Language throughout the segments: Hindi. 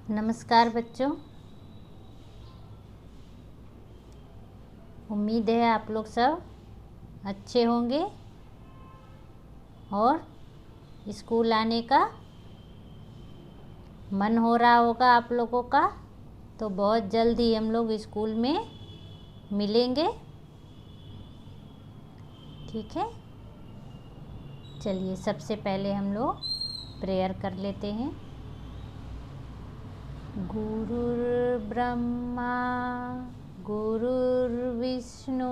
नमस्कार बच्चों, उम्मीद है आप लोग सब अच्छे होंगे और स्कूल आने का मन हो रहा होगा आप लोगों का। तो बहुत जल्द ही हम लोग स्कूल में मिलेंगे, ठीक है। चलिए सबसे पहले हम लोग प्रेयर कर लेते हैं। गुरुर्ब्रह्मा गुरुर्विष्णु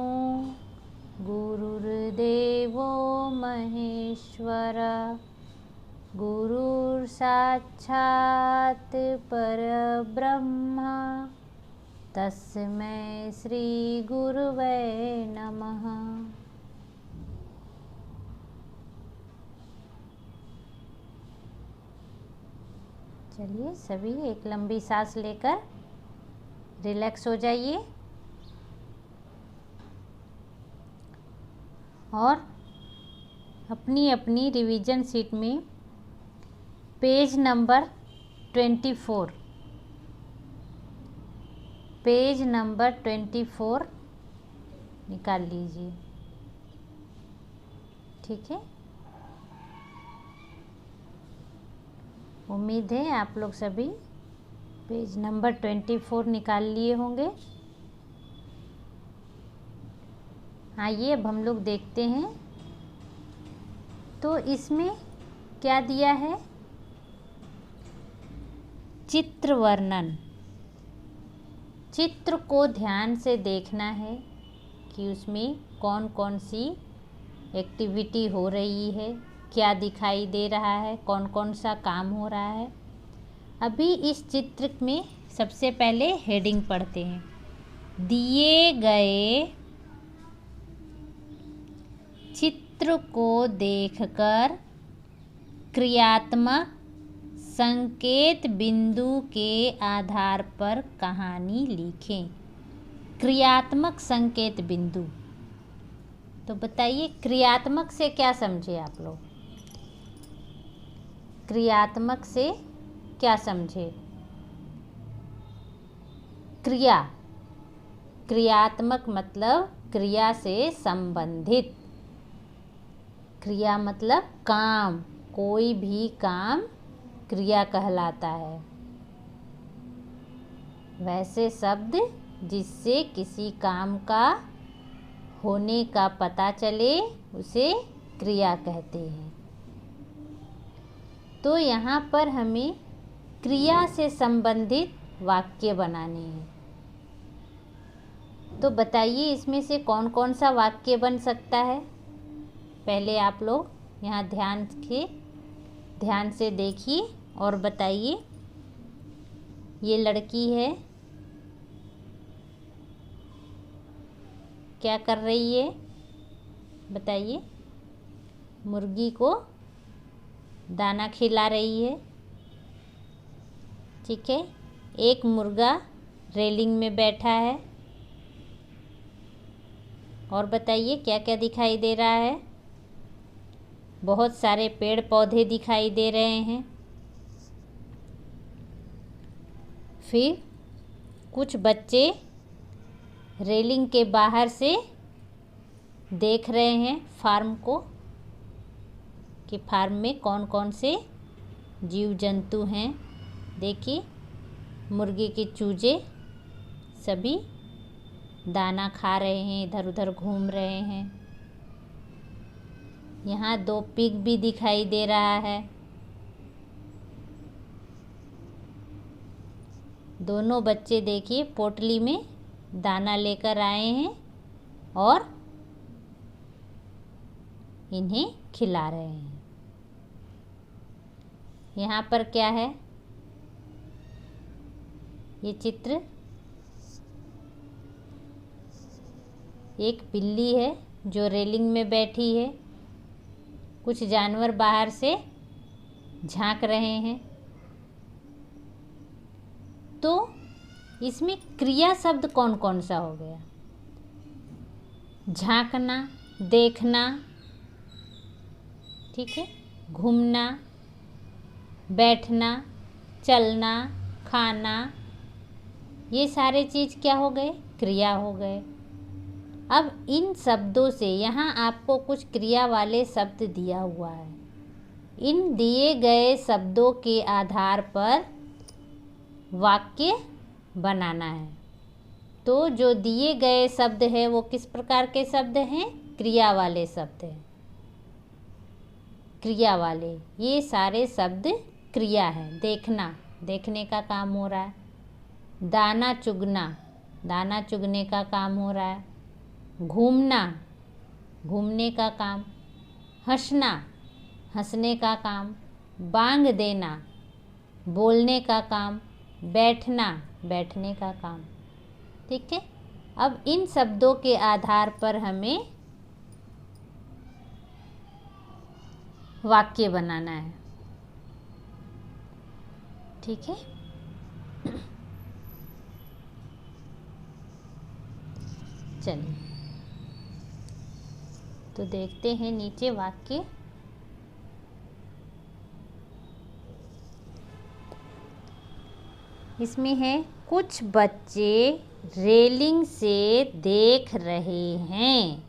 गुरुर्देवो महेश्वर गुरुर्साक्षात् परब्रह्म तस्मै श्री गुरुवे नमः। चलिए सभी एक लंबी सांस लेकर रिलैक्स हो जाइए और अपनी अपनी रिवीजन शीट में पेज नंबर 24 निकाल लीजिए, ठीक है। उम्मीद है आप लोग सभी पेज नंबर 24 निकाल लिए होंगे। आइए अब हम लोग देखते हैं तो इसमें क्या दिया है। चित्र वर्णन। चित्र को ध्यान से देखना है कि उसमें कौन कौन सी एक्टिविटी हो रही है, क्या दिखाई दे रहा है, कौन कौन सा काम हो रहा है। अभी इस चित्र में सबसे पहले हेडिंग पढ़ते हैं। दिए गए चित्र को देखकर क्रियात्मक संकेत बिंदु के आधार पर कहानी लिखें। क्रियात्मक संकेत बिंदु, तो बताइए क्रियात्मक से क्या समझे आप लोग। क्रियात्मक से क्या समझे? क्रिया, क्रियात्मक मतलब क्रिया से संबंधित। क्रिया मतलब काम, कोई भी काम क्रिया कहलाता है। वैसे शब्द जिससे किसी काम का होने का पता चले उसे क्रिया कहते हैं। तो यहाँ पर हमें क्रिया से संबंधित वाक्य बनाने हैं। तो बताइए इसमें से कौन कौन सा वाक्य बन सकता है। पहले आप लोग यहाँ ध्यान से देखिए और बताइए। ये लड़की है, क्या कर रही है बताइए। मुर्गी को दाना खिला रही है, ठीक है। एक मुर्गा रेलिंग में बैठा है। और बताइए क्या क्या दिखाई दे रहा है। बहुत सारे पेड़ पौधे दिखाई दे रहे हैं। फिर कुछ बच्चे रेलिंग के बाहर से देख रहे हैं फार्म को, कि फार्म में कौन कौन से जीव जंतु हैं। देखिए मुर्गी के चूजे सभी दाना खा रहे हैं, इधर उधर घूम रहे हैं। यहाँ 2 पिग भी दिखाई दे रहा है। दोनों बच्चे देखिए पोटली में दाना लेकर आए हैं और इन्हें खिला रहे हैं। यहाँ पर क्या है, ये चित्र एक बिल्ली है जो रेलिंग में बैठी है। कुछ जानवर बाहर से झांक रहे हैं। तो इसमें क्रिया शब्द कौन कौन सा हो गया। झांकना, देखना, ठीक है, घूमना, बैठना, चलना, खाना, ये सारे चीज़ क्या हो गए? क्रिया हो गए। अब इन शब्दों से यहाँ आपको कुछ क्रिया वाले शब्द दिया हुआ है। इन दिए गए शब्दों के आधार पर वाक्य बनाना है। तो जो दिए गए शब्द है वो किस प्रकार के शब्द हैं? क्रिया वाले शब्द हैं। क्रिया वाले, ये सारे शब्द क्रिया है। देखना, देखने का काम हो रहा है। दाना चुगना, दाना चुगने का काम हो रहा है। घूमना, घूमने का काम। हंसना, हंसने का काम। बांग देना, बोलने का काम। बैठना, बैठने का काम। ठीक है। अब इन शब्दों के आधार पर हमें वाक्य बनाना है। ठीक है। चलिए तो देखते हैं नीचे वाक्य। इसमें है कुछ बच्चे रेलिंग से देख रहे हैं।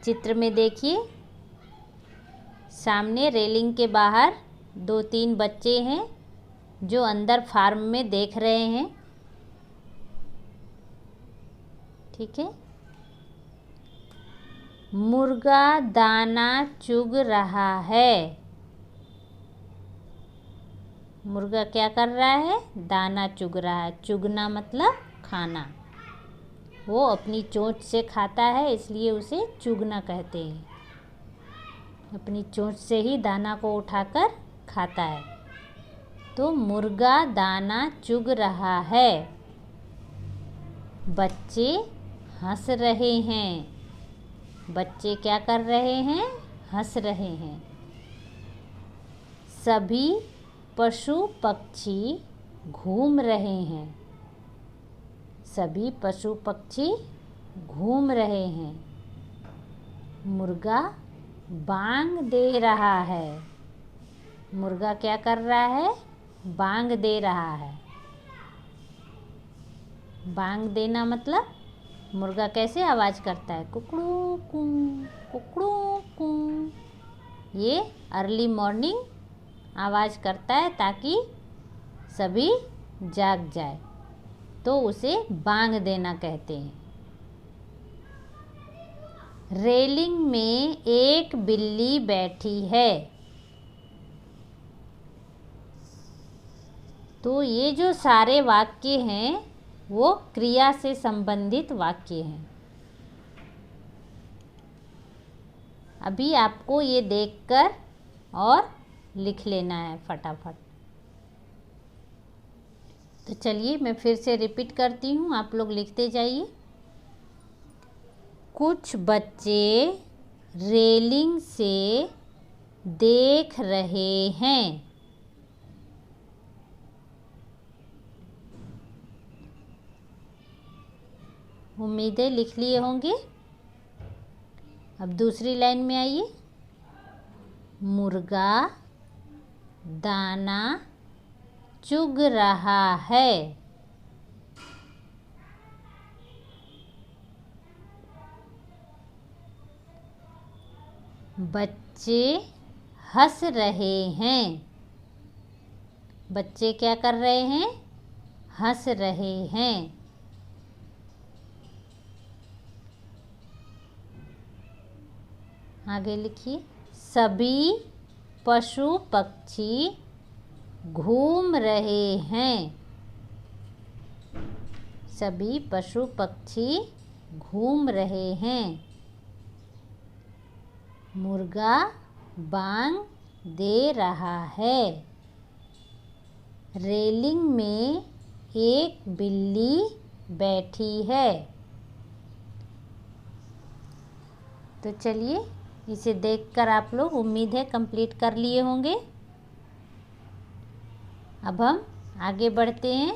चित्र में देखिए, सामने रेलिंग के बाहर 2-3 बच्चे हैं जो अंदर फार्म में देख रहे हैं। ठीक है। मुर्गा दाना चुग रहा है। मुर्गा क्या कर रहा है? दाना चुग रहा है। चुगना मतलब खाना। वो अपनी चोंच से खाता है, इसलिए उसे चुगना कहते हैं। अपनी चोंच से ही दाना को उठाकर खाता है। तो मुर्गा दाना चुग रहा है। बच्चे हंस रहे हैं। बच्चे क्या कर रहे हैं? हंस रहे हैं। सभी पशु पक्षी घूम रहे हैं। सभी पशु पक्षी घूम रहे हैं। मुर्गा बांग दे रहा है। मुर्गा क्या कर रहा है? बांग दे रहा है। बांग देना मतलब मुर्गा कैसे आवाज़ करता है? कुकड़ू कू, कुकड़ू कू। ये अर्ली मॉर्निंग आवाज़ करता है ताकि सभी जाग जाए, तो उसे बांग देना कहते हैं। रेलिंग में एक बिल्ली बैठी है। तो ये जो सारे वाक्य हैं वो क्रिया से संबंधित वाक्य हैं। अभी आपको ये देखकर और लिख लेना है फटाफट। तो चलिए मैं फिर से रिपीट करती हूँ, आप लोग लिखते जाइए। कुछ बच्चे रेलिंग से देख रहे हैं। उम्मीद है लिख लिए होंगे। अब दूसरी लाइन में आइए। मुर्गा दाना चुग रहा है। बच्चे हंस रहे हैं। बच्चे क्या कर रहे हैं? हंस रहे हैं। आगे लिखिए। सभी पशु पक्षी घूम रहे हैं। सभी पशु पक्षी घूम रहे हैं। मुर्गा बांग दे रहा है। रेलिंग में एक बिल्ली बैठी है। तो चलिए इसे देखकर आप लोग उम्मीद है कंप्लीट कर लिए होंगे। अब हम आगे बढ़ते हैं।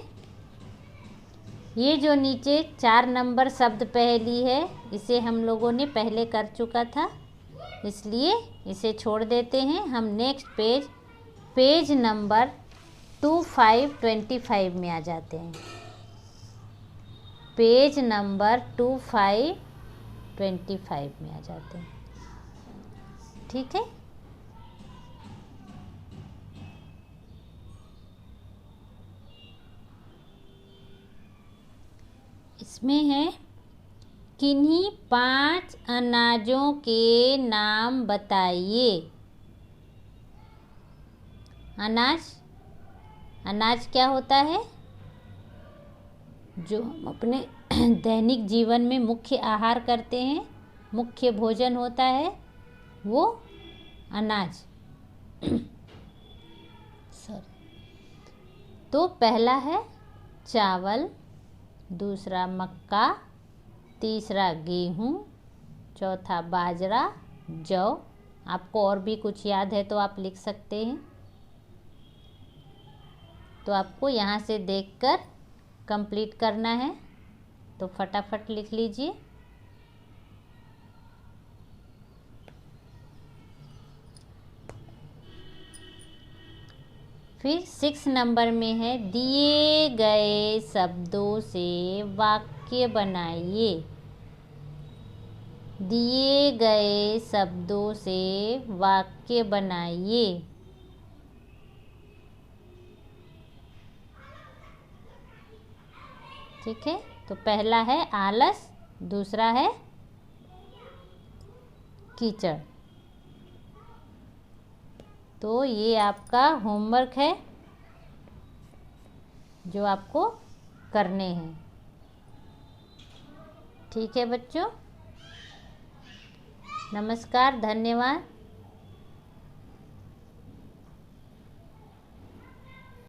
ये जो नीचे 4 नंबर शब्द पहेली है, इसे हम लोगों ने पहले कर चुका था, इसलिए इसे छोड़ देते हैं। हम नेक्स्ट पेज नंबर 2525 में आ जाते हैं। पेज नंबर 2525 में आ जाते हैं। ठीक है। इसमें है किन्हीं 5 अनाजों के नाम बताइए। अनाज क्या होता है? जो हम अपने दैनिक जीवन में मुख्य आहार करते हैं, मुख्य भोजन होता है वो अनाज। तो पहला है चावल, दूसरा मक्का, तीसरा गेहूँ, चौथा बाजरा, जौ। आपको और भी कुछ याद है तो आप लिख सकते हैं। तो आपको यहाँ से देखकर कंप्लीट करना है, तो फटाफट लिख लीजिए। फिर 6 नंबर में है दिए गए शब्दों से वाक्य बनाइए। दिए गए शब्दों से वाक्य बनाइए। ठीक है। तो पहला है आलस, दूसरा है कीचड़। तो ये आपका होमवर्क है जो आपको करने हैं। ठीक है बच्चों, नमस्कार, धन्यवाद।